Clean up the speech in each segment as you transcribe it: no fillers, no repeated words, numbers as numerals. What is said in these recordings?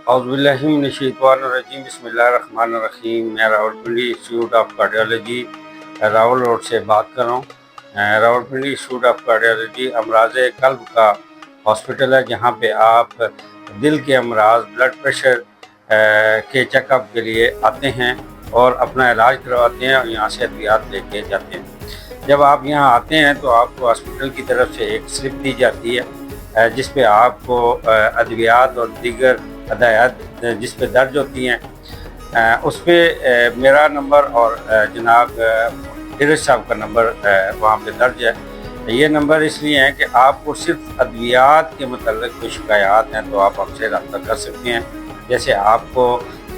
اعوذ بسم اللہ الرحمن الرحیم۔ میں Rawalpindi institute of cardiology Rawal road سے بات کر رہا ہوں۔ راولپنڈی انسٹیٹیوٹ آف کارڈیالوجی امراض قلب کا ہاسپٹل ہے، جہاں پہ آپ دل کے امراض، بلڈ پریشر کے چیک اپ کے لیے آتے ہیں اور اپنا علاج کرواتے ہیں اور یہاں سے ادویات لے کے جاتے ہیں۔ جب آپ یہاں آتے ہیں تو آپ کو ہاسپٹل کی طرف سے ایک سلپ دی جاتی ہے جس پہ آپ کو ادویات اور دیگر ہدایات جس پہ درج ہوتی ہیں، اس پہ میرا نمبر اور جناب دھیرج صاحب کا نمبر وہاں پہ درج ہے۔ یہ نمبر اس لیے ہیں کہ آپ کو صرف ادویات کے متعلق کوئی شکایات ہیں تو آپ ہم سے رابطہ کر سکتے ہیں۔ جیسے آپ کو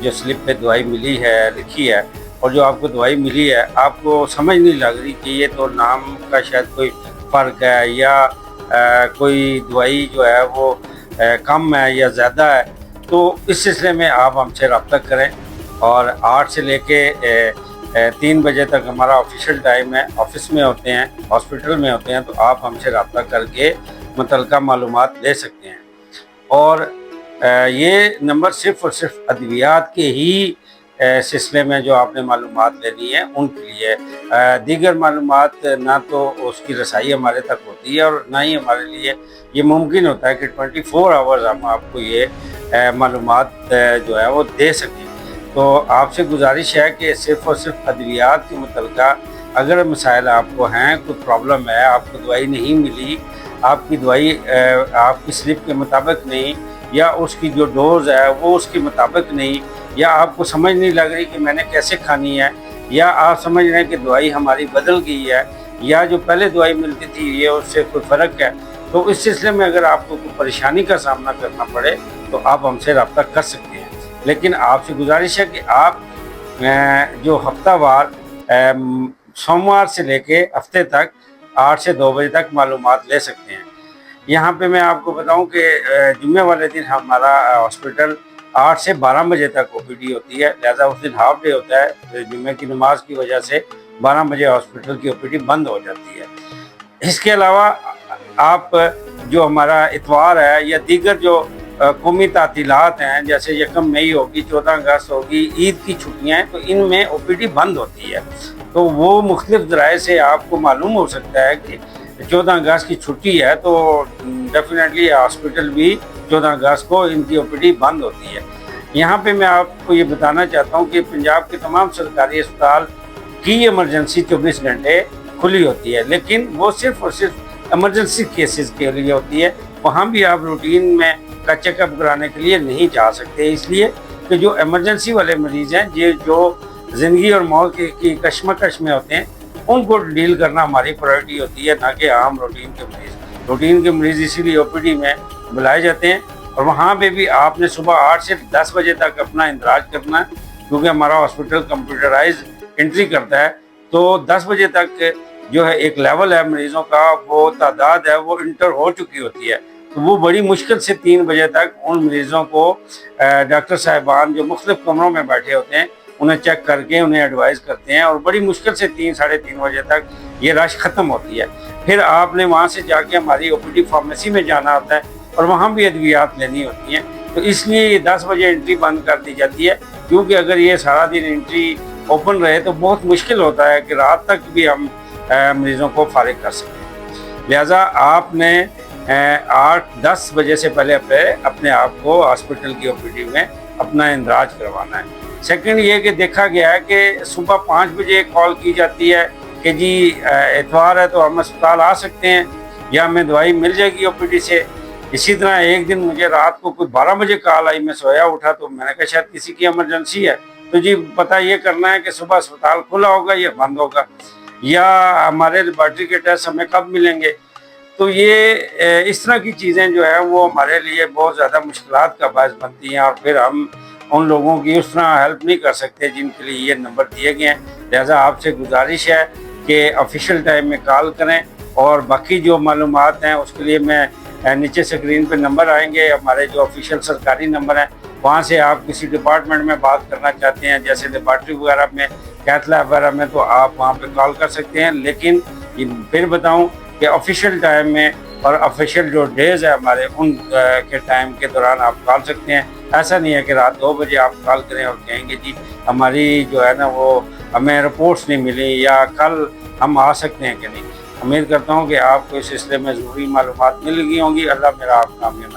جو سلپ پہ دوائی ملی ہے، لکھی ہے، اور جو آپ کو دوائی ملی ہے آپ کو سمجھ نہیں لگ رہی کہ یہ تو نام کا شاید کوئی فرق ہے یا کوئی دوائی جو ہے وہ کم ہے یا زیادہ ہے، تو اس سلسلے میں آپ ہم سے رابطہ کریں۔ اور 8 سے لے کے 3 بجے تک ہمارا آفیشیل ٹائم ہے، آفس میں ہوتے ہیں، ہاسپٹل میں ہوتے ہیں، تو آپ ہم سے رابطہ کر کے متعلقہ معلومات لے سکتے ہیں۔ اور یہ نمبر صرف اور صرف ادویات کے ہی سلسلے میں جو آپ نے معلومات لینی ہے ان کے لیے، دیگر معلومات نہ تو اس کی رسائی ہمارے تک ہوتی ہے اور نہ ہی ہمارے لیے یہ ممکن ہوتا ہے کہ 24 آورز ہم آپ کو یہ معلومات جو ہے وہ دے سکیں۔ تو آپ سے گزارش ہے کہ صرف اور صرف ادویات کے متعلقہ اگر مسائل آپ کو ہیں، کوئی پرابلم ہے، آپ کو دوائی نہیں ملی، آپ کی دوائی آپ کی سلپ کے مطابق نہیں، یا اس کی جو ڈوز ہے وہ اس کے مطابق نہیں، یا آپ کو سمجھ نہیں لگ رہی کہ میں نے کیسے کھانی ہے، یا آپ سمجھ رہے ہیں کہ دوائی ہماری بدل گئی ہے، یا جو پہلے دوائی ملتی تھی یہ اس سے کوئی فرق ہے، تو اس سلسلے میں اگر آپ کو کوئی پریشانی کا سامنا کرنا پڑے تو آپ ہم سے رابطہ کر سکتے ہیں۔ لیکن آپ سے گزارش ہے کہ آپ جو ہفتہ وار سوموار سے لے کے ہفتے تک 8 سے 2 بجے تک معلومات لے سکتے ہیں۔ یہاں پہ میں آپ کو بتاؤں کہ جمعے والے دن ہمارا ہاسپٹل 8 سے 12 بجے تک او پی ڈی ہوتی ہے، لہذا اس دن ہاف ڈے ہوتا ہے، جمعے کی نماز کی وجہ سے 12 بجے ہاسپٹل کی او پی ڈی بند ہو جاتی ہے۔ اس کے علاوہ آپ جو ہمارا اتوار ہے یا دیگر جو قومی تعطیلات ہیں، جیسے 1 مئی ہوگی، 14 اگست ہوگی، عید کی چھٹیاں ہیں، تو ان میں او پی ڈی بند ہوتی ہے۔ تو وہ مختلف ذرائع سے آپ کو معلوم ہو سکتا ہے کہ 14 اگست کی چھٹی ہے تو ڈیفینیٹلی ہاسپٹل بھی 14 اگست کو ان کی او پی ڈی بند ہوتی ہے۔ یہاں پہ میں آپ کو یہ بتانا چاہتا ہوں کہ پنجاب کے تمام سرکاری اسپتال کی ایمرجنسی 24 گھنٹے کھلی ہوتی ہے، لیکن وہ صرف اور صرف ایمرجنسی کیسز کے لیے ہوتی ہے۔ وہاں بھی آپ روٹین میں کا چیک اپ کرانے کے لیے نہیں جا سکتے، اس لیے کہ جو ایمرجنسی والے مریض ہیں، جو زندگی اور موت کی کشمکش میں ہوتے ہیں، ان کو ڈیل کرنا ہماری پرائرٹی ہوتی ہے، نہ کہ عام روٹین کے مریض۔ روٹین کے مریض اسی لیے او پی ڈی میں بلائے جاتے ہیں، اور وہاں پہ بھی آپ نے صبح 8 سے 10 بجے تک اپنا اندراج کرنا ہے، کیونکہ ہمارا ہاسپٹل کمپیوٹرائز انٹری کرتا ہے۔ تو 10 بجے تک جو ہے ایک لیول ہے مریضوں کا، وہ تعداد ہے وہ انٹر ہو چکی ہوتی ہے، تو وہ بڑی مشکل سے 3 بجے تک ان مریضوں کو ڈاکٹر صاحبان جو مختلف کمروں میں بیٹھے ہوتے ہیں انہیں چیک کر کے انہیں ایڈوائز کرتے ہیں، اور بڑی مشکل سے 3 ساڑھے 3 بجے تک یہ رش ختم ہوتی ہے۔ پھر آپ نے وہاں سے جا کے ہماری او پی ڈی فارمیسی میں جانا ہوتا ہے اور وہاں بھی ادویات لینی ہوتی ہیں، تو اس لیے یہ 10 بجے انٹری بند کر دی جاتی ہے، کیونکہ اگر یہ سارا دن انٹری اوپن رہے تو بہت مشکل ہوتا ہے کہ رات تک بھی ہم مریضوں کو فارغ کر سکیں۔ لہٰذا آپ نے 8-10 بجے سے پہلے اپنے آپ کو ہاسپٹل کی او پی ڈی میں اپنا اندراج کروانا ہے۔ سیکنڈ یہ کہ دیکھا گیا ہے کہ صبح 5 بجے کال کی جاتی ہے کہ جی اتوار ہے تو ہم اسپتال آ سکتے ہیں یا ہمیں دوائی مل جائے گی او پی ڈی سے۔ اسی طرح ایک دن مجھے رات کو کوئی 12 بجے کال آئی، میں سویا اٹھا تو میں نے کہا شاید کسی کی ایمرجنسی ہے، تو جی پتہ یہ کرنا ہے کہ صبح اسپتال کھلا ہوگا یا بند ہوگا، یا ہمارے لیبارٹری کے ٹیسٹ ہمیں کب ملیں گے۔ تو یہ اس طرح کی چیزیں جو ہیں وہ ہمارے لیے بہت زیادہ مشکلات کا باعث بنتی ہیں، اور پھر ہم ان لوگوں کی اس طرح ہیلپ نہیں کر سکتے جن کے لیے یہ نمبر دیے گئے ہیں۔ لہٰذا آپ سے گزارش ہے کہ آفیشیل ٹائم میں کال کریں، اور باقی جو معلومات ہیں اس کے لیے میں نیچے اسکرین پہ نمبر آئیں گے، ہمارے جو آفیشیل سرکاری نمبر ہیں، وہاں سے آپ کسی ڈپارٹمنٹ میں بات کرنا چاہتے ہیں، جیسے لیبارٹری وغیرہ میں، کیتھ لیب وغیرہ میں، تو آپ وہاں پہ کال کر سکتے ہیں۔ لیکن پھر بتاؤں کہ آفیشیل ٹائم میں اور آفیشیل جو ڈیز ہے ہمارے، ان کے ٹائم کے دوران آپ کال سکتے ہیں۔ ایسا نہیں ہے کہ رات 2 بجے آپ کال کریں اور کہیں گے جی ہماری جو ہے نا وہ ہمیں رپورٹس نہیں ملی یا کل ہم آ سکتے ہیں کہ نہیں۔ امید کرتا ہوں کہ آپ کو اس سلسلے میں ضروری معلومات مل گئی ہوں گی۔ اللہ میرا آپ کامیاب